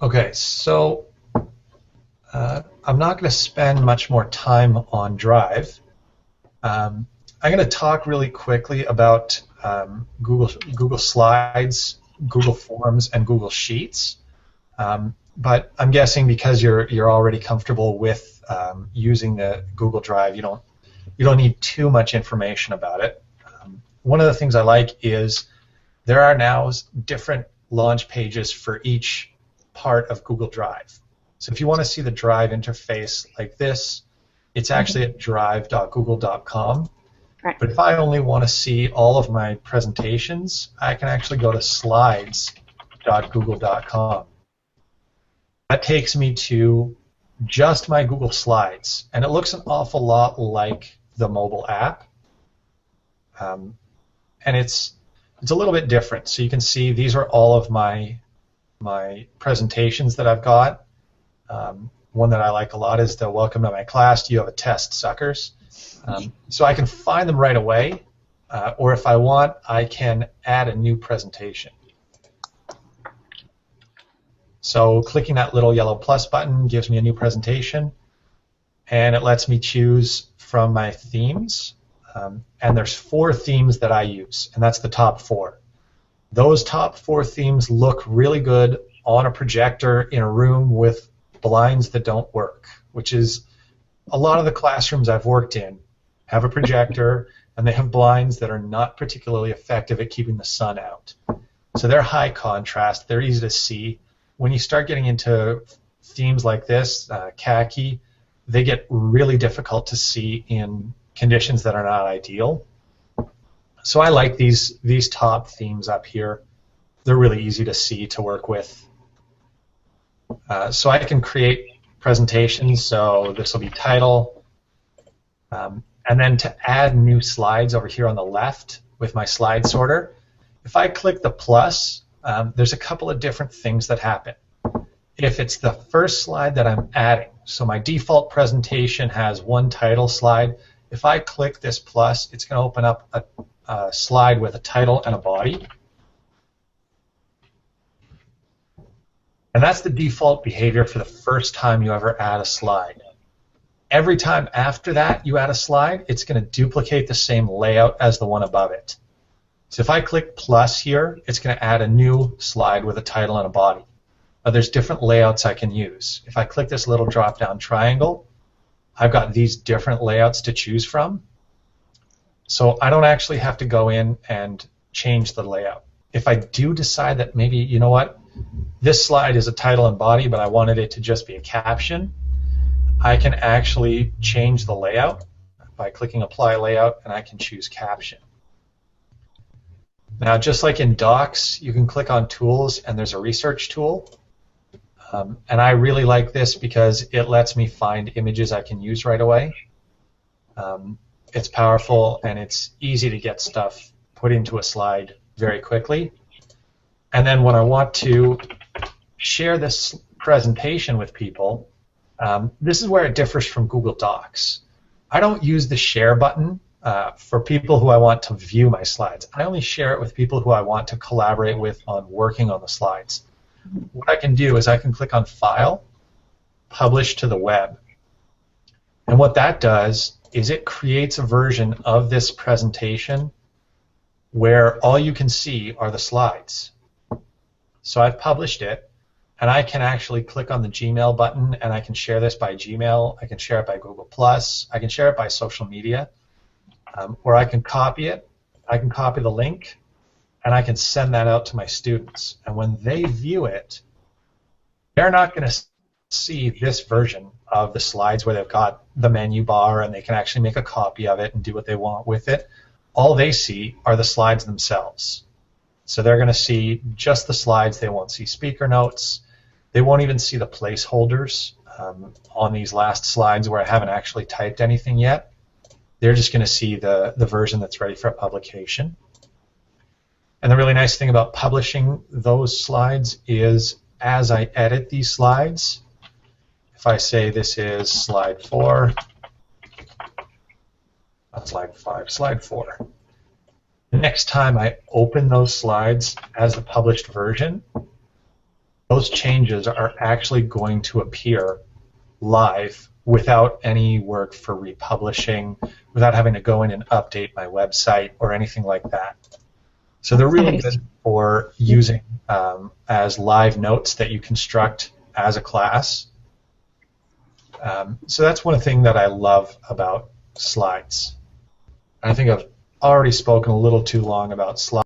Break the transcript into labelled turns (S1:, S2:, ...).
S1: Okay, so I'm not going to spend much more time on Drive. I'm going to talk really quickly about Google Slides, Google Forms, and Google Sheets. But I'm guessing because you're already comfortable with using the Google Drive, you don't need too much information about it. One of the things I like is there are now different launch pages for each part of Google Drive. So if you want to see the Drive interface like this, it's actually at drive.google.com.
S2: Right.
S1: But if I only want to see all of my presentations, I can actually go to slides.google.com. That takes me to just my Google Slides, and it looks an awful lot like the mobile app. And it's a little bit different. So you can see these are all of my presentations that I've got. One that I like a lot is the Welcome to My Class. Do you have a test, suckers? So I can find them right away, or if I want, I can add a new presentation. So clicking that little yellow plus button gives me a new presentation, and it lets me choose from my themes. And there's 4 themes that I use, and that's the top 4. Those top 4 themes look really good on a projector in a room with blinds that don't work, which is a lot of the classrooms I've worked in have a projector and they have blinds that are not particularly effective at keeping the sun out. So they're high contrast, they're easy to see. When you start getting into themes like this, khaki, they get really difficult to see in conditions that are not ideal. So I like these top themes up here. They're really easy to see, to work with. So I can create presentations, so this will be title. And then to add new slides over here on the left with my slide sorter, if I click the plus, there's a couple of different things that happen. If it's the first slide that I'm adding, so my default presentation has one title slide, if I click this plus, it's going to open up a slide with a title and a body. And that's the default behavior for the first time you ever add a slide. Every time after that you add a slide, it's going to duplicate the same layout as the one above it. So if I click plus here, it's going to add a new slide with a title and a body. There's different layouts I can use. If I click this little drop-down triangle, I've got these different layouts to choose from. So I don't actually have to go in and change the layout. If I do decide that maybe, you know what, this slide is a title and body, but I wanted it to just be a caption, I can actually change the layout by clicking Apply Layout, and I can choose Caption. Now, just like in Docs, you can click on Tools, and there's a Research tool. And I really like this because it lets me find images I can use right away. It's powerful, and it's easy to get stuff put into a slide very quickly. And then when I want to share this presentation with people, this is where it differs from Google Docs. I don't use the share button for people who I want to view my slides. I only share it with people who I want to collaborate with on working on the slides. What I can do is I can click on File, Publish to the Web. And what that does is it creates a version of this presentation where all you can see are the slides. So I've published it, and I can actually click on the Gmail button, and I can share this by Gmail, I can share it by Google+, I can share it by social media, or I can copy it, I can copy the link, and I can send that out to my students. And when they view it, they're not going to see this version of the slides where they've got the menu bar and they can actually make a copy of it and do what they want with it. All they see are the slides themselves. So they're going to see just the slides. They won't see speaker notes. They won't even see the placeholders on these last slides where I haven't actually typed anything yet. They're just going to see the version that's ready for publication. And the really nice thing about publishing those slides is as I edit these slides, if I say this is slide 4, not slide 5, slide 4, the next time I open those slides as the published version, those changes are actually going to appear live without any work for republishing, without having to go in and update my website or anything like that. So they're really
S2: Nice.
S1: good for using as live notes that you construct as a class. So that's one thing that I love about slides. I think I've already spoken a little too long about slides.